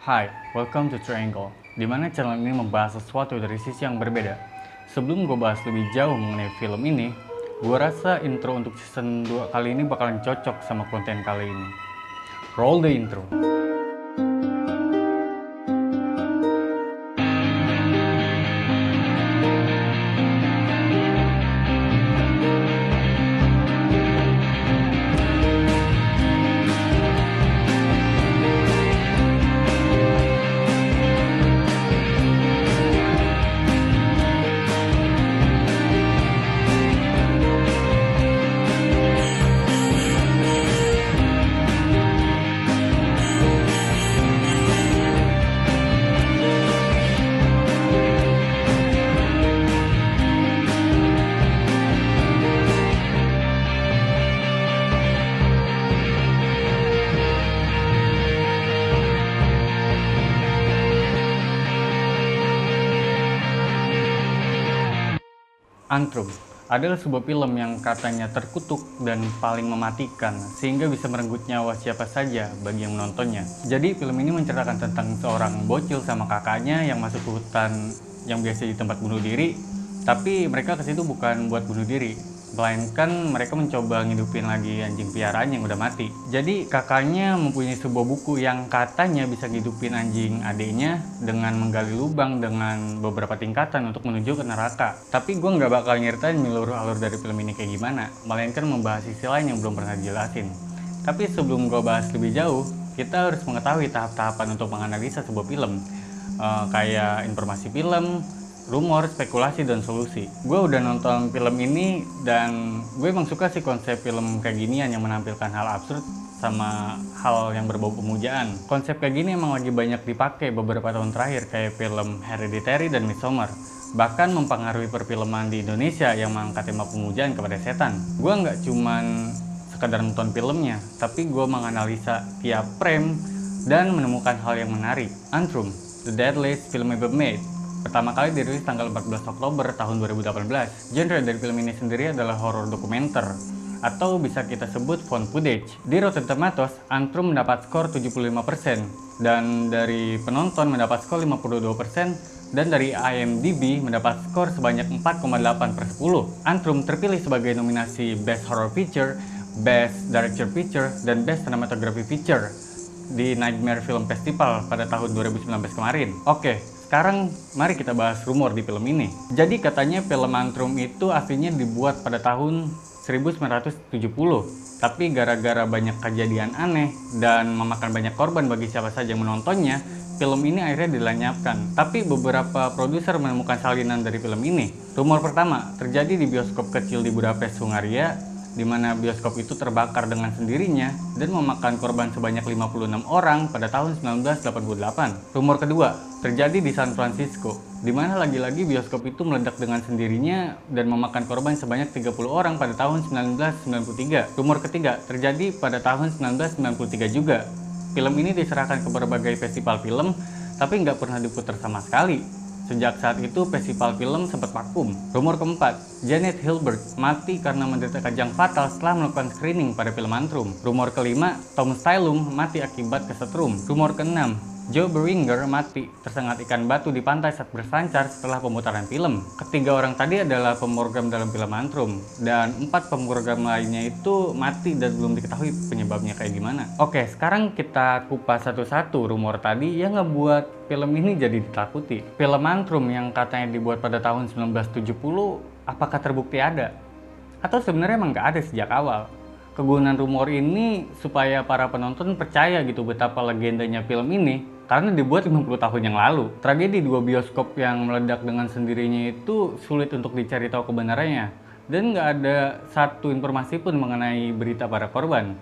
Hai, welcome to Triangle, di mana channel ini membahas sesuatu dari sisi yang berbeda. Sebelum gue bahas lebih jauh mengenai film ini, gue rasa intro untuk season 2 kali ini bakalan cocok sama konten kali ini. Roll the intro. Antrum adalah sebuah film yang katanya terkutuk dan paling mematikan sehingga bisa merenggut nyawa siapa saja bagi yang menontonnya. Jadi film ini menceritakan tentang seorang bocil sama kakaknya yang masuk ke hutan yang biasa di tempat bunuh diri, tapi mereka ke situ bukan buat bunuh diri, melainkan mereka mencoba ngidupin lagi anjing piaraan yang udah mati. Jadi kakaknya mempunyai sebuah buku yang katanya bisa ngidupin anjing adiknya dengan menggali lubang dengan beberapa tingkatan untuk menuju ke neraka. Tapi gue nggak bakal nyeritain menyeluruh alur dari film ini kayak gimana, melainkan membahas sisi lain yang belum pernah dijelasin. Tapi sebelum gue bahas lebih jauh, kita harus mengetahui tahap-tahapan untuk menganalisa sebuah film, kayak informasi film, rumor, spekulasi, dan solusi. Gue udah nonton film ini dan gue emang suka sih konsep film kayak ginian yang menampilkan hal absurd sama hal yang berbau pemujaan. Konsep kayak gini emang lagi banyak dipakai beberapa tahun terakhir kayak film Hereditary dan Midsommar. Bahkan mempengaruhi perfilman di Indonesia yang mengangkat tema pemujaan kepada setan. Gue nggak cuman sekedar nonton filmnya, tapi gue menganalisa tiap frame dan menemukan hal yang menarik. Antrum, the deadliest film ever made. Pertama kali dirilis tanggal 14 Oktober tahun 2018. Genre dari film ini sendiri adalah horror dokumenter, atau bisa kita sebut found footage. Di Rotten Tomatoes, Antrum mendapat skor 75%, dan dari penonton mendapat skor 52%, dan dari IMDb mendapat skor sebanyak 4,8/10. Antrum terpilih sebagai nominasi Best Horror Feature, Best Director Feature, dan Best Cinematography Feature di Nightmare Film Festival pada tahun 2019 kemarin. Oke, sekarang mari kita bahas rumor di film ini. Jadi katanya film Antrum itu aslinya dibuat pada tahun 1970. Tapi gara-gara banyak kejadian aneh dan memakan banyak korban bagi siapa saja yang menontonnya, film ini akhirnya dilenyapkan. Tapi beberapa produser menemukan salinan dari film ini. Rumor pertama terjadi di bioskop kecil di Budapest, Hungaria, di mana bioskop itu terbakar dengan sendirinya dan memakan korban sebanyak 56 orang pada tahun 1988. Rumor kedua terjadi di San Francisco, di mana lagi-lagi bioskop itu meledak dengan sendirinya dan memakan korban sebanyak 30 orang pada tahun 1993. Rumor ketiga terjadi pada tahun 1993 juga. Film ini diserahkan ke berbagai festival film, tapi nggak pernah diputar sama sekali. Sejak saat itu, festival film sempat vakum. Rumor keempat, Janet Hilbert mati karena menderita kejang fatal setelah melakukan screening pada film Antrum. Rumor kelima, Tom Stallone mati akibat kesetrum. Rumor keenam, Joe Beringer mati tersengat ikan batu di pantai saat berselancar setelah pemutaran film. Ketiga orang tadi adalah pemrogram dalam film Antrum, dan 4 pemrogram lainnya itu mati dan belum diketahui penyebabnya kayak gimana. Oke, sekarang kita kupas satu-satu rumor tadi yang ngebuat film ini jadi ditakuti. Film Antrum yang katanya dibuat pada tahun 1970, apakah terbukti ada? Atau sebenarnya emang nggak ada sejak awal? Kegunaan rumor ini supaya para penonton percaya gitu betapa legendanya film ini karena dibuat 50 tahun yang lalu. Tragedi dua bioskop yang meledak dengan sendirinya itu sulit untuk dicari tahu kebenarannya, dan nggak ada satu informasi pun mengenai berita para korban.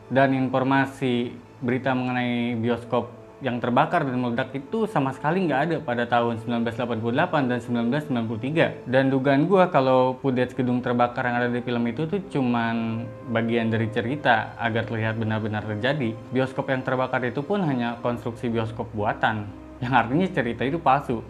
Dan informasi berita mengenai bioskop yang terbakar dan meledak itu sama sekali nggak ada pada tahun 1988 dan 1993. Dan dugaan gue kalau footage gedung terbakar yang ada di film itu tuh cuman bagian dari cerita agar terlihat benar-benar terjadi. Bioskop yang terbakar itu pun hanya konstruksi bioskop buatan, yang artinya cerita itu palsu.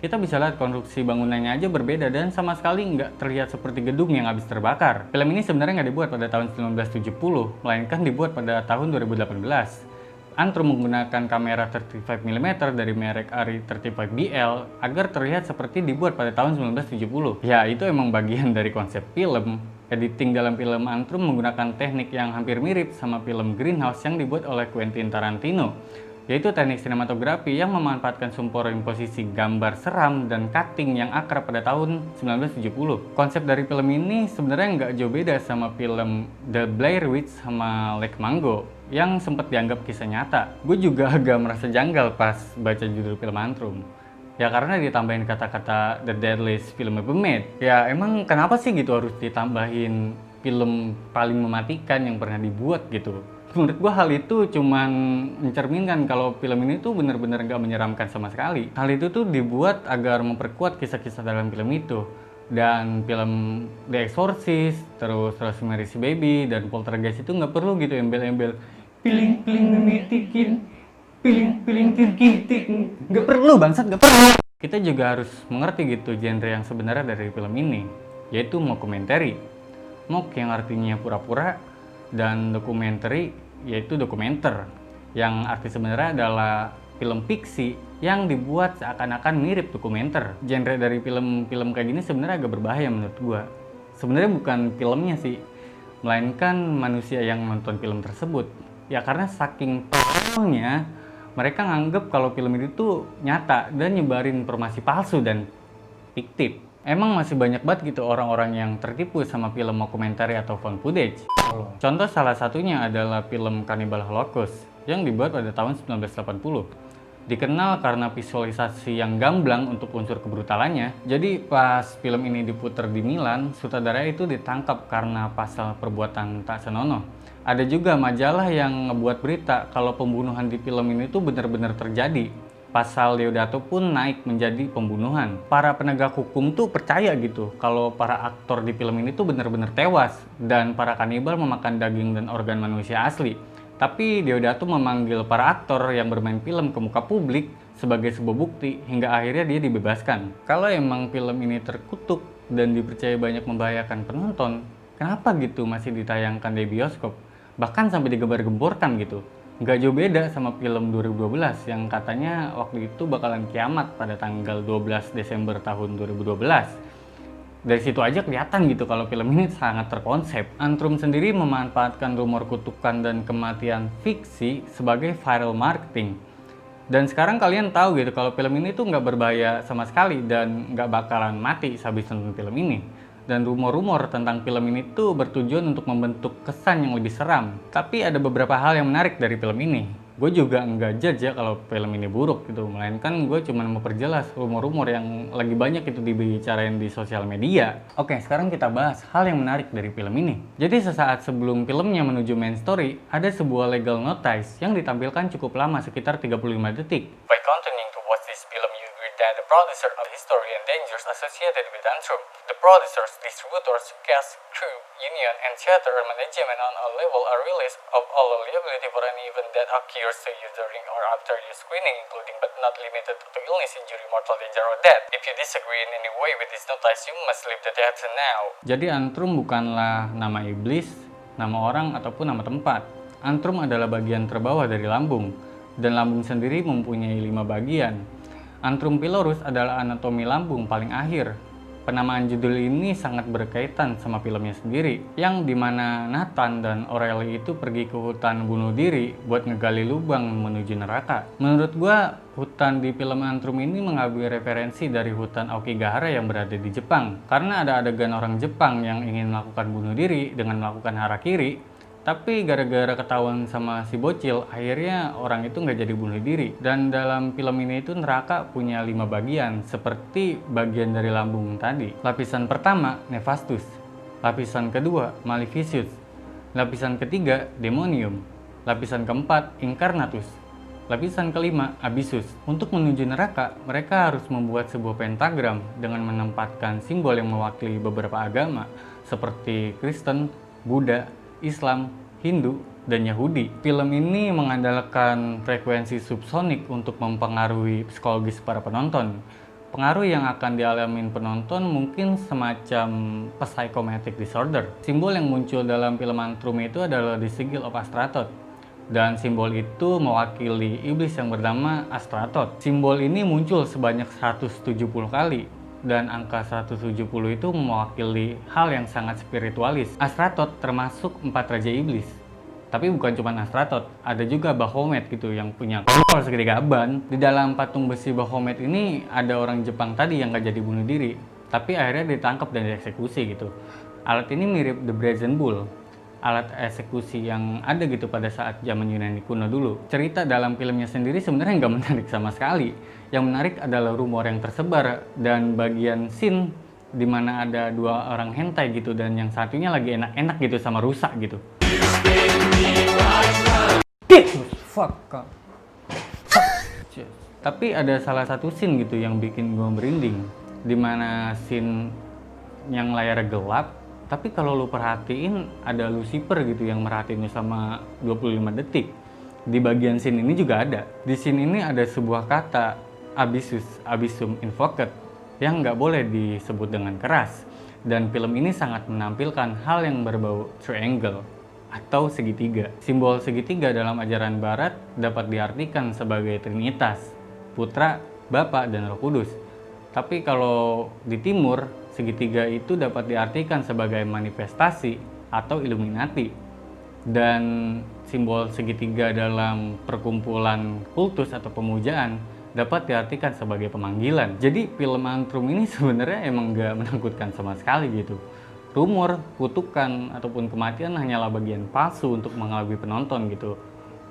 Kita bisa lihat konstruksi bangunannya aja berbeda dan sama sekali nggak terlihat seperti gedung yang habis terbakar. Film ini sebenarnya nggak dibuat pada tahun 1970, melainkan dibuat pada tahun 2018. Antrum menggunakan kamera 35mm dari merek ARRI 35BL agar terlihat seperti dibuat pada tahun 1970. Ya, itu emang bagian dari konsep film. Editing dalam film Antrum menggunakan teknik yang hampir mirip sama film Greenhouse yang dibuat oleh Quentin Tarantino, yaitu teknik sinematografi yang memanfaatkan superimposisi gambar seram dan cutting yang akrab pada tahun 1970. Konsep dari film ini sebenarnya nggak jauh beda sama film The Blair Witch sama Lake Mango yang sempat dianggap kisah nyata. Gue juga agak merasa janggal pas baca judul film Antrum. Ya karena ditambahin kata-kata The Deadliest Film Ever Made. Ya emang kenapa sih gitu harus ditambahin film paling mematikan yang pernah dibuat gitu? Menurut gua hal itu cuman mencerminkan kalau film ini tuh bener-bener gak menyeramkan sama sekali. Hal itu tuh dibuat agar memperkuat kisah-kisah dalam film itu. Dan film The Exorcist, terus Rosemary's Baby, dan Poltergeist itu nggak perlu gitu embel-embel piling-piling memitikin, piling-piling tirkitik. Nggak perlu bangsat, nggak perlu. Kita juga harus mengerti gitu genre yang sebenarnya dari film ini, yaitu mockumentary. Mock yang artinya pura-pura, dan documentary yaitu dokumenter, yang arti sebenarnya adalah film fiksi yang dibuat seakan-akan mirip dokumenter. Genre dari film-film kayak gini sebenarnya agak berbahaya menurut gua. Sebenarnya bukan filmnya sih, melainkan manusia yang nonton film tersebut. Ya karena saking tololnya mereka nganggep kalau film itu tuh nyata dan nyebarin informasi palsu dan fiktif. Emang masih banyak banget gitu orang-orang yang tertipu sama film mockumentary atau found footage. Contoh salah satunya adalah film Cannibal Holocaust yang dibuat pada tahun 1980. Dikenal karena visualisasi yang gamblang untuk unsur kebrutalannya. Jadi pas film ini diputar di Milan, sutradara itu ditangkap karena pasal perbuatan tak senonoh. Ada juga majalah yang ngebuat berita kalau pembunuhan di film ini tuh benar-benar terjadi. Pasal Deodato pun naik menjadi pembunuhan. Para penegak hukum tuh percaya gitu kalau para aktor di film ini tuh benar-benar tewas dan para kanibal memakan daging dan organ manusia asli. Tapi Deodato memanggil para aktor yang bermain film ke muka publik sebagai sebuah bukti hingga akhirnya dia dibebaskan. Kalau emang film ini terkutuk dan dipercaya banyak membahayakan penonton, kenapa gitu masih ditayangkan di bioskop? Bahkan sampai digembar-gemborkan gitu. Nggak jauh beda sama film 2012 yang katanya waktu itu bakalan kiamat pada tanggal 12 Desember tahun 2012. Dari situ aja kelihatan gitu kalau film ini sangat terkonsep. Antrum sendiri memanfaatkan rumor kutukan dan kematian fiksi sebagai viral marketing. Dan sekarang kalian tahu gitu kalau film ini tuh nggak berbahaya sama sekali dan nggak bakalan mati sehabis nonton film ini. Dan rumor-rumor tentang film ini tuh bertujuan untuk membentuk kesan yang lebih seram. Tapi ada beberapa hal yang menarik dari film ini. Gue juga nggak judge ya kalau film ini buruk gitu, melainkan gue cuma memperjelas rumor-rumor yang lagi banyak itu dibicarain di sosial media. Oke, sekarang kita bahas hal yang menarik dari film ini. Jadi sesaat sebelum filmnya menuju main story, ada sebuah legal notice yang ditampilkan cukup lama, sekitar 35 detik. By continuing to watch this film, you agree that the producer of history and dangers associated with Antrum, the producers, distributors, cast, crew, union, and theater management on all level are released of all liability for any event that occurs to you during or after your screening, including but not limited to illness, injury, mortal danger, or death. If you disagree in any way with this notice, you must leave the theater now. Jadi Antrum bukanlah nama iblis, nama orang, ataupun nama tempat. Antrum adalah bagian terbawah dari lambung, dan lambung sendiri mempunyai 5 bagian. Antrum pylorus adalah anatomi lambung paling akhir. Penamaan judul ini sangat berkaitan sama filmnya sendiri, yang dimana Nathan dan Aurelie itu pergi ke hutan bunuh diri buat ngegali lubang menuju neraka. Menurut gua, hutan di film Antrum ini mengambil referensi dari hutan Aokigahara yang berada di Jepang. Karena ada adegan orang Jepang yang ingin melakukan bunuh diri dengan melakukan harakiri, tapi gara-gara ketahuan sama si bocil, akhirnya orang itu nggak jadi bunuh diri. Dan dalam film ini itu neraka punya 5 bagian, seperti bagian dari lambung tadi. Lapisan pertama, Nefastus. Lapisan kedua, Maleficius. Lapisan ketiga, Demonium. Lapisan keempat, Incarnatus. Lapisan kelima, Abyssus. Untuk menuju neraka, mereka harus membuat sebuah pentagram dengan menempatkan simbol yang mewakili beberapa agama, seperti Kristen, Buddha, Islam, Hindu, dan Yahudi. Film ini mengandalkan frekuensi subsonik untuk mempengaruhi psikologis para penonton. Pengaruh yang akan dialamin penonton mungkin semacam psychomatic disorder. Simbol yang muncul dalam film Antrum itu adalah The Sigil of Astratot. Dan simbol itu mewakili iblis yang bernama Astratot. Simbol ini muncul sebanyak 170 kali. Dan angka 170 itu mewakili hal yang sangat spiritualis. Astratot termasuk 4 raja iblis. Tapi bukan cuma Astratot, ada juga Baphomet gitu yang punya kolor segede gaban. Di dalam patung besi Baphomet ini ada orang Jepang tadi yang gak jadi bunuh diri. Tapi akhirnya ditangkap dan dieksekusi gitu. Alat ini mirip The Brazen Bull, alat eksekusi yang ada gitu pada saat zaman Yunani kuno dulu. Cerita dalam filmnya sendiri sebenarnya nggak menarik sama sekali. Yang menarik adalah rumor yang tersebar dan bagian scene di mana ada 2 orang hentai gitu dan yang satunya lagi enak-enak gitu sama rusa gitu. Fuck. Tapi ada salah satu scene gitu yang bikin gue merinding, di mana scene yang layar gelap. Tapi kalau lu perhatiin ada Lucifer gitu yang merhatiin lu selama 25 detik. Di bagian scene ini juga ada. Di scene ini ada sebuah kata Abyssum Invoked yang nggak boleh disebut dengan keras. Dan film ini sangat menampilkan hal yang berbau triangle atau segitiga. Simbol segitiga dalam ajaran barat dapat diartikan sebagai Trinitas, Putra, Bapa, dan Roh Kudus. Tapi kalau di timur, segitiga itu dapat diartikan sebagai manifestasi atau Illuminati. Dan simbol segitiga dalam perkumpulan kultus atau pemujaan dapat diartikan sebagai pemanggilan. Jadi film Antrum ini sebenarnya emang gak menakutkan sama sekali gitu. Rumor, kutukan, ataupun kematian hanyalah bagian palsu untuk mengelabui penonton gitu.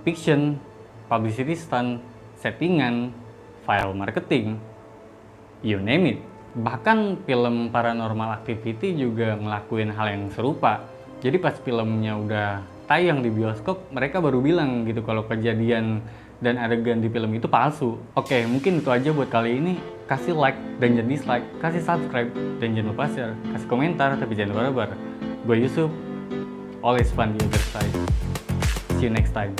Fiction, publicity stunt, settingan, file marketing, you name it. Bahkan film Paranormal Activity juga ngelakuin hal yang serupa. Jadi pas filmnya udah tayang di bioskop, mereka baru bilang gitu kalau kejadian dan adegan di film itu palsu. Oke, mungkin itu aja buat kali ini. Kasih like dan jangan dislike, kasih subscribe dan jangan lupa share, kasih komentar tapi jangan lupa. Gue Yusuf, always fun the other side. See you next time.